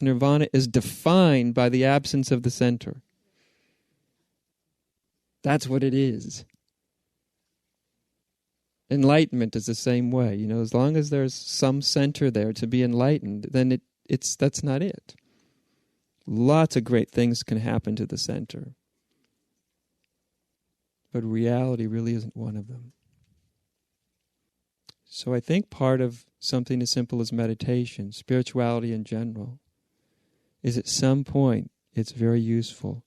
Nirvana is defined by the absence of the center. That's what it is. Enlightenment is the same way. You know, as long as there's some center there to be enlightened, then that's not it. Lots of great things can happen to the center. But reality really isn't one of them. So I think part of something as simple as meditation, spirituality in general, is at some point it's very useful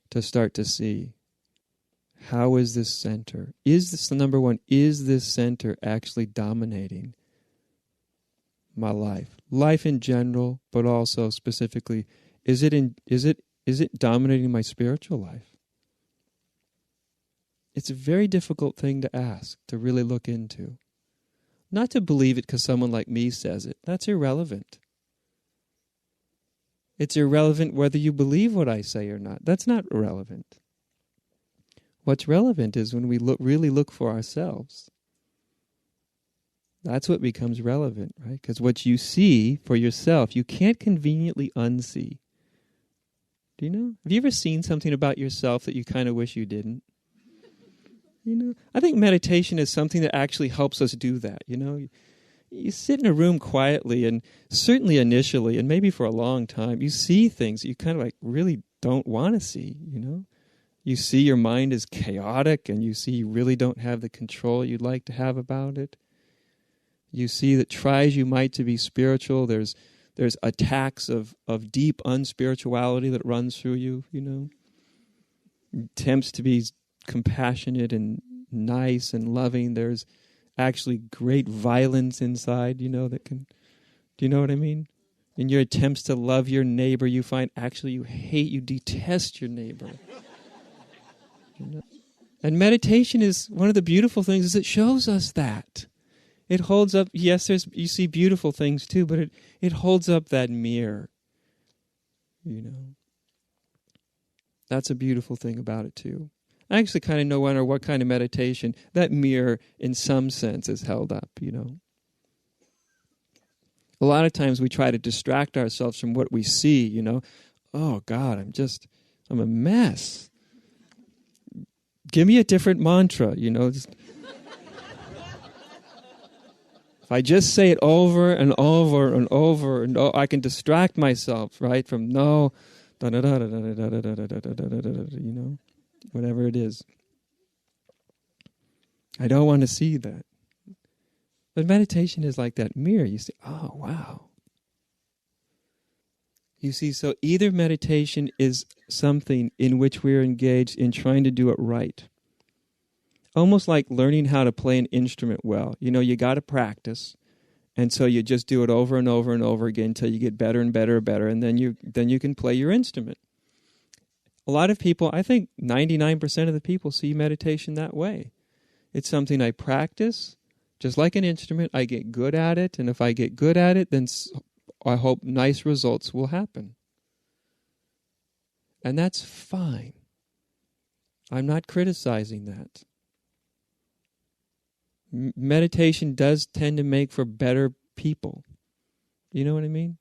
to start to see, how is this center? Is this, number one, is this center actually dominating my life? Life in general, but also specifically, is it dominating my spiritual life? It's a very difficult thing to ask, to really look into. Not to believe it because someone like me says it. That's irrelevant. It's irrelevant whether you believe what I say or not. That's not irrelevant. What's relevant is when we really look for ourselves. That's what becomes relevant, right? Because what you see for yourself, you can't conveniently unsee. Do you know? Have you ever seen something about yourself that you kind of wish you didn't? You know, I think meditation is something that actually helps us do that, you know. You sit in a room quietly, and certainly initially, and maybe for a long time, you see things you kind of like really don't want to see, you know. You see your mind is chaotic, and you see you really don't have the control you'd like to have about it. You see that tries you might to be spiritual, there's attacks of deep unspirituality that runs through you, you know. Attempts to be compassionate and nice and loving. There's actually great violence inside, you know, that can... Do you know what I mean? In your attempts to love your neighbor, you find actually you detest your neighbor. You know? And meditation is one of the beautiful things is it shows us that. It holds up, yes, you see beautiful things too, but it holds up that mirror. You know. That's a beautiful thing about it too. I actually kind of wonder what kind of meditation that mirror in some sense is held up, you know. A lot of times we try to distract ourselves from what we see, you know. Oh God, I'm a mess. Give me a different mantra, you know. If I just say it over and over and over and over, I can distract myself, right? From no, you know, whatever it is. I don't want to see that. But meditation is like that mirror. You see, oh, wow. You see, so either meditation is something in which we're engaged in trying to do it right. Almost like learning how to play an instrument well. You know, you got to practice. And so you just do it over and over and over again until you get better and better and better. And then you can play your instrument. A lot of people, I think 99% of the people see meditation that way. It's something I practice. Just like an instrument, I get good at it. And if I get good at it, then I hope nice results will happen. And that's fine. I'm not criticizing that. Meditation does tend to make for better people. You know what I mean?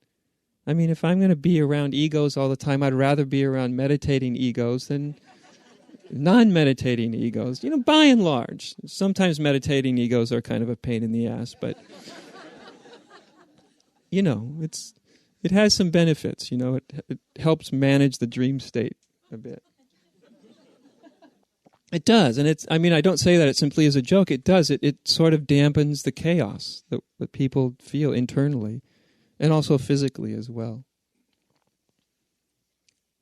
I mean, if I'm going to be around egos all the time, I'd rather be around meditating egos than non-meditating egos. You know, by and large. Sometimes meditating egos are kind of a pain in the ass, but you know, it has some benefits. You know, it helps manage the dream state a bit. It does, and I don't say that it simply as a joke. It does. It sort of dampens the chaos that people feel internally and also physically as well.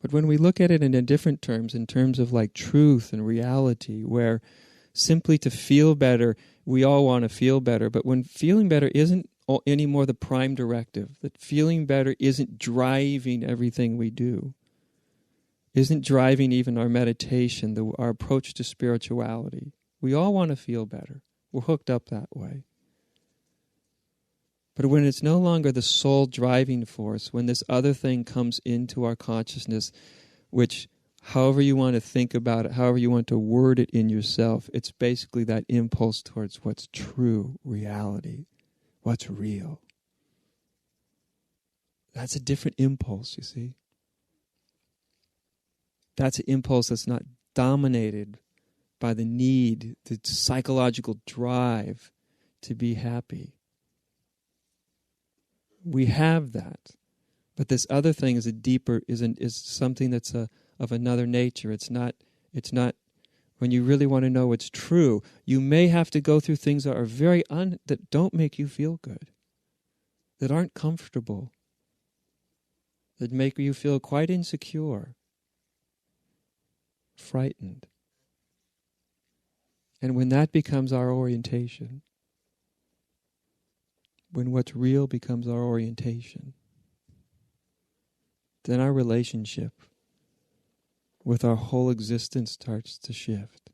But when we look at it in different terms, in terms of like truth and reality, where simply to feel better, we all want to feel better, but when feeling better isn't anymore the prime directive, that feeling better isn't driving everything we do, isn't driving even our meditation, our approach to spirituality. We all want to feel better. We're hooked up that way. But when it's no longer the sole driving force, when this other thing comes into our consciousness, which however you want to think about it, however you want to word it in yourself, it's basically that impulse towards what's true, reality, what's real. That's a different impulse, you see. That's an impulse that's not dominated by the need, the psychological drive to be happy. We have that. But this other thing is a deeper, is something that's of another nature. It's not, when you really want to know what's true, you may have to go through things that are that don't make you feel good, that aren't comfortable, that make you feel quite insecure, frightened. And when that becomes our orientation, when what's real becomes our orientation, then our relationship with our whole existence starts to shift.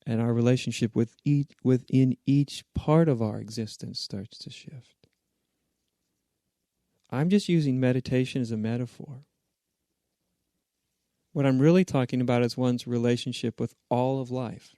And our relationship within each part of our existence starts to shift. I'm just using meditation as a metaphor. What I'm really talking about is one's relationship with all of life.